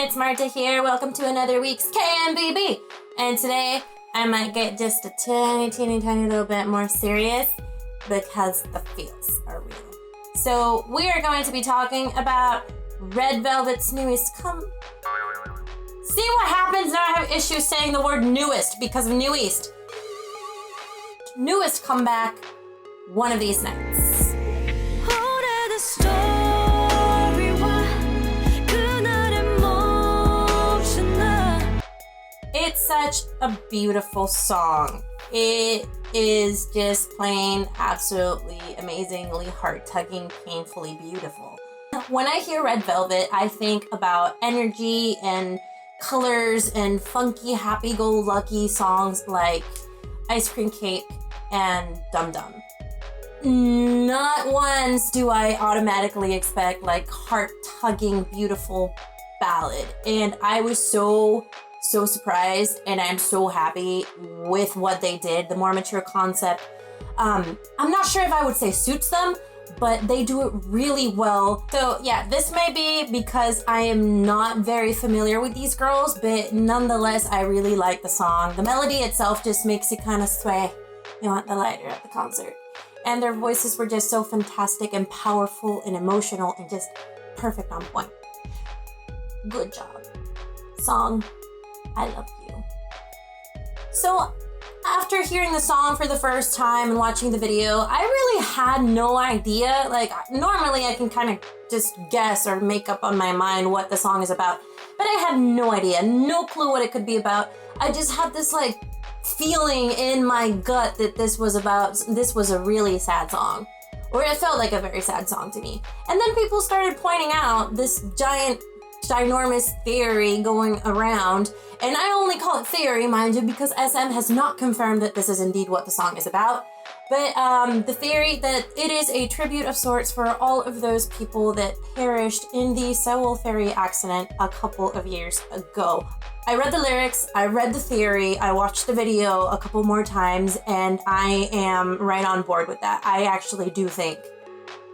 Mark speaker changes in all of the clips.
Speaker 1: It's Marta here. Welcome to another week's KMVB. And today I might get just a teeny little bit more serious because the feels are real. So we are going to be talking about Red Velvet's newest See what happens now I have issues saying the word newest because of newest. Newest comeback one of these nights. It's such a beautiful song. It is just plain, absolutely, amazingly heart-tugging, painfully beautiful. When I hear Red Velvet, I think about energy and colors and funky, happy-go-lucky songs like Ice Cream Cake and Dum Dum. Not once do I automatically expect like heart-tugging, beautiful ballad. And I was so surprised, and I'm so happy with what they did. The more mature concept, I'm not sure if I would say suits them, but they do it really well. So yeah, this may be because I am not very familiar with these girls, but nonetheless, I really like the song. The melody itself just makes it kind of sway. You want the lighter at the concert. And their voices were just so fantastic and powerful and emotional and just perfect on point. Good job. Song, I love you. So after hearing the song for the first time and watching the video, I really had no idea. Like normally I can kind of just guess or make up on my mind what the song is about, but I had no idea, no clue what it could be about. I just had this like feeling in my gut that this was a really sad song, or it felt like a very sad song to me. And then people started pointing out this ginormous theory going around, and I only call it theory, mind you, because SM has not confirmed that this is indeed what the song is about. But the theory that it is a tribute of sorts for all of those people that perished in the Seoul ferry accident a couple of years ago. I read the lyrics, I read the theory, I watched the video a couple more times, and I am right on board with that. I actually do think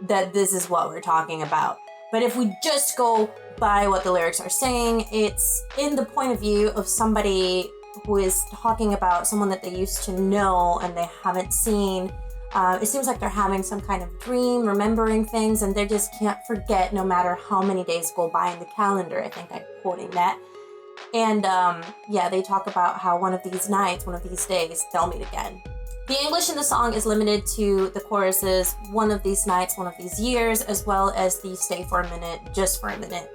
Speaker 1: that this is what we're talking about. But if we just go by what the lyrics are saying, it's in the point of view of somebody who is talking about someone that they used to know and they haven't seen. It seems like they're having some kind of dream, remembering things, and they just can't forget no matter how many days go by in the calendar. I think I'm quoting that. And yeah, they talk about how one of these nights, one of these days, they'll meet again. The English in the song is limited to the choruses, one of these nights, one of these years, as well as the stay for a minute, just for a minute.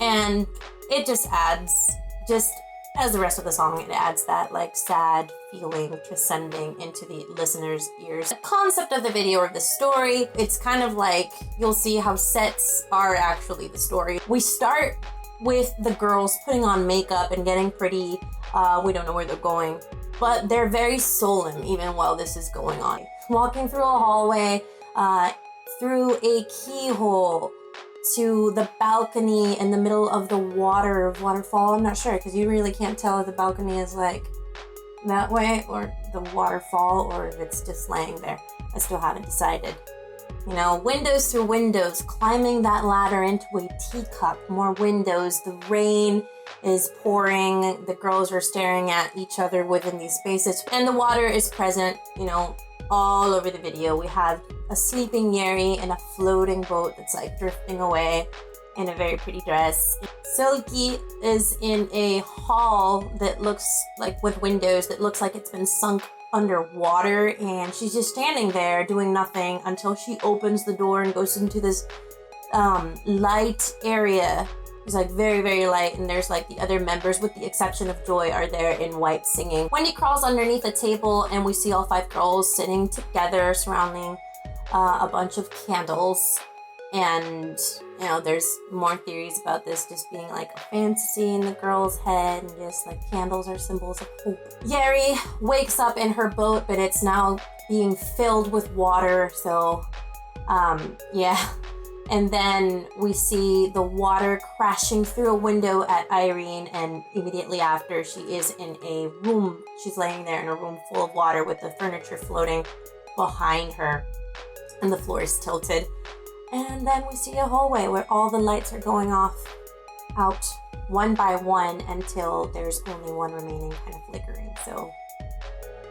Speaker 1: And it just adds, just as the rest of the song, it adds that like sad feeling transcending into the listener's ears. The concept of the video or the story, it's kind of like, you'll see how sets are actually the story. We start with the girls putting on makeup and getting pretty. We don't know where they're going, but they're very solemn even while this is going on. Walking through a hallway, through a keyhole, to the balcony in the middle of the waterfall. I'm not sure, because you really can't tell if the balcony is like that way or the waterfall, or if it's just laying there. I still haven't decided. You know, windows through windows, climbing that ladder into a teacup, more windows, the rain is pouring, the girls are staring at each other within these spaces, and the water is present, you know, all over the video. We have a sleeping Yeri in a floating boat that's like drifting away in a very pretty dress. Silky is in a hall that looks like with windows that looks like it's been sunk underwater, and she's just standing there doing nothing until she opens the door and goes into this light area. It's like very light, and there's like the other members, with the exception of Joy, are there in white singing. Wendy crawls underneath a table, and we see all 5 girls sitting together surrounding a bunch of candles. And you know, there's more theories about this just being like a fantasy in the girl's head, and just like candles are symbols of hope. Yeri wakes up in her boat, but it's now being filled with water, so yeah. And then we see the water crashing through a window at Irene, and immediately after, she is in a room. She's laying there in a room full of water with the furniture floating behind her, and the floor is tilted. And then we see a hallway where all the lights are going off out one by one until there's only one remaining, kind of flickering. So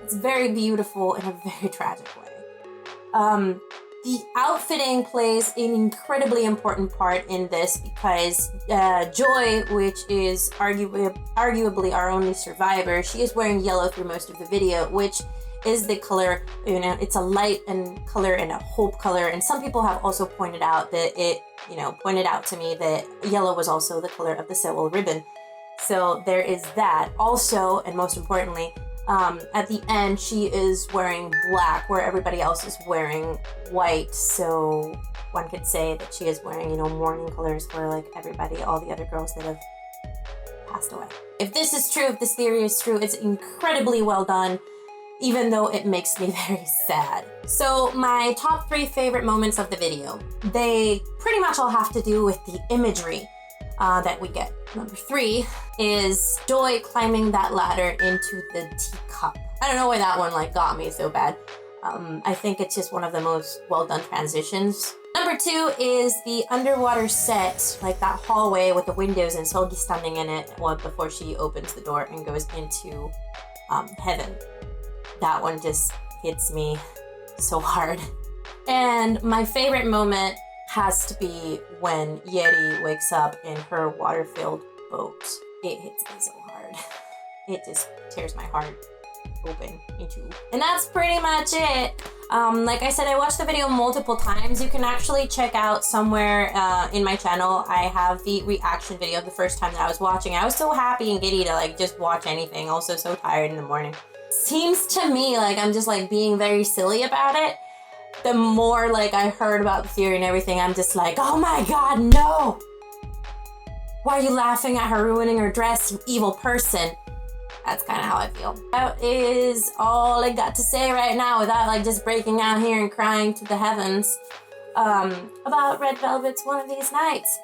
Speaker 1: it's very beautiful in a very tragic way. The outfitting plays an incredibly important part in this because Joy, which is arguably our only survivor, she is wearing yellow through most of the video, which is the color, you know, it's a light and color and a hope color. And some people have also pointed out that pointed out to me that yellow was also the color of the Sewol ribbon. So there is that. Also, and most importantly, at the end, she is wearing black where everybody else is wearing white. So one could say that she is wearing, mourning colors for like everybody, all the other girls that have passed away. If this is true, if this theory is true, it's incredibly well done, even though it makes me very sad. So my top 3 favorite moments of the video, they pretty much all have to do with the imagery that we get. Number 3 is Joy climbing that ladder into the teacup. I don't know why that one got me so bad. I think it's just one of the most well done transitions. Number 2 is the underwater set, like that hallway with the windows and Seolgi standing in it before she opens the door and goes into heaven. That one just hits me so hard. And my favorite moment has to be when Yeri wakes up in her water-filled boat. It hits me so hard. It just tears my heart open in two. And that's pretty much it. Like I said, I watched the video multiple times. You can actually check out somewhere in my channel. I have the reaction video of the first time that I was watching. I was so happy and giddy to just watch anything. Also so tired in the morning. Seems to me like I'm just being very silly about it. The more I heard about the theory and everything, I'm just like, oh my god, no! Why are you laughing at her ruining her dress, you evil person? That's kind of how I feel. That is all I got to say right now without just breaking out here and crying to the heavens about Red Velvet's One of These Nights.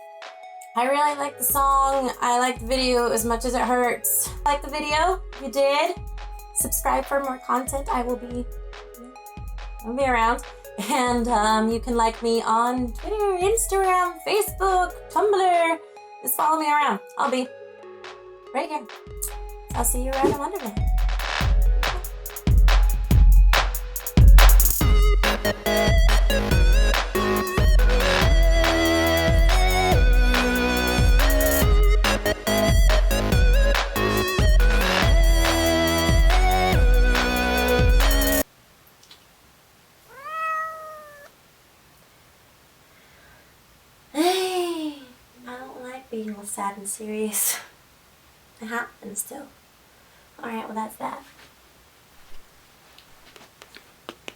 Speaker 1: I really like the song. I like the video as much as it hurts. Like the video? You did? Subscribe for more content. I'll be around. And you can like me on Twitter, Instagram, Facebook, Tumblr. Just follow me around. I'll be right here. I'll see you around in Wonderland. Hey, I don't like being all sad and serious. It happens still. Alright, well that's that.